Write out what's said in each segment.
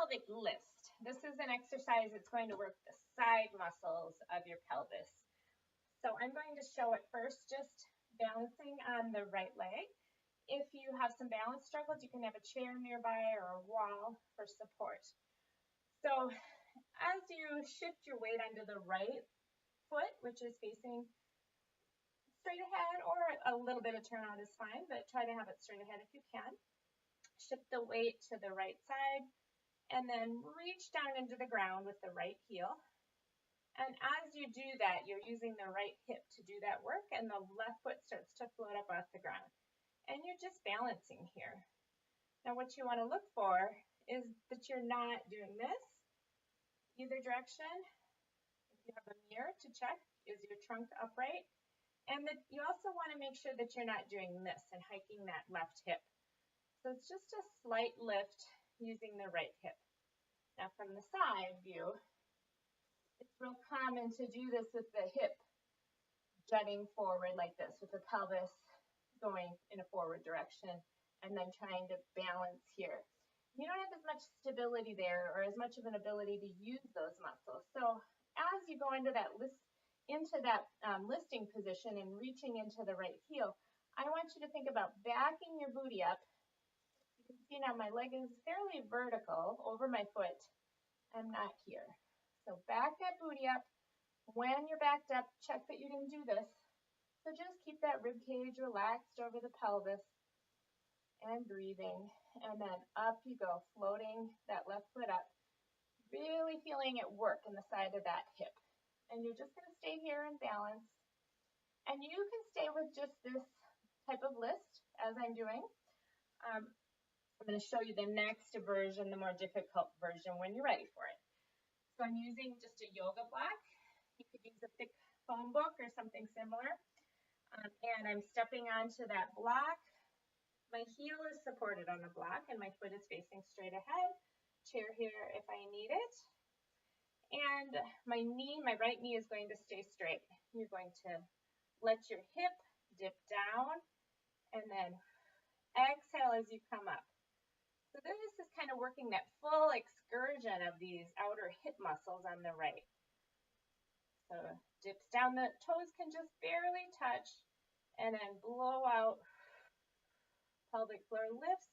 pelvic list. This is an exercise that's going to work the side muscles of your pelvis. So I'm going to show it first just balancing on the right leg. If you have some balance struggles, you can have a chair nearby or a wall for support. So as you shift your weight onto the right foot, which is facing straight ahead, or a little bit of turnout is fine, but try to have it straight ahead if you can. Shift the weight to the right side and then reach down into the ground with the right heel. And as you do that, you're using the right hip to do that work, and the left foot starts to float up off the ground. And you're just balancing here. Now what you want to look for is that you're not doing this either direction. If you have a mirror to check, is your trunk upright? And that you also want to make sure that you're not doing this and hiking that left hip. So it's just a slight lift using the right hip. Now from the side view, it's real common to do this with the hip jutting forward like this, with the pelvis going in a forward direction and then trying to balance here. You don't have as much stability there or as much of an ability to use those muscles. So as you go into that listing position and reaching into the right heel, I want you to think about backing your booty up. You can see now my leg is fairly vertical over my foot. I'm not here. So back that booty up. When you're backed up, check that you can do this. So just keep that rib cage relaxed over the pelvis and breathing. And then up you go, floating that left foot up, really feeling it work in the side of that hip. And you're just going to stay here in balance. And you can stay with just this type of list as I'm doing. I'm going to show you the next version, the more difficult version, when you're ready for it. So I'm using just a yoga block. You could use a thick phone book or something similar. And I'm stepping onto that block. My heel is supported on the block and my foot is facing straight ahead. Chair here if I need it. And my right knee is going to stay straight. You're going to let your hip dip down and then exhale as you come up. So this is kind of working that full excursion of these outer hip muscles on the right. So dips down, the toes can just barely touch, and then blow out. Pelvic floor lifts.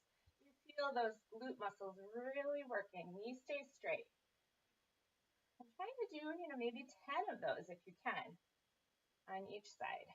You feel those glute muscles really working. Knees stay straight. I'm trying to do, maybe 10 of those if you can on each side.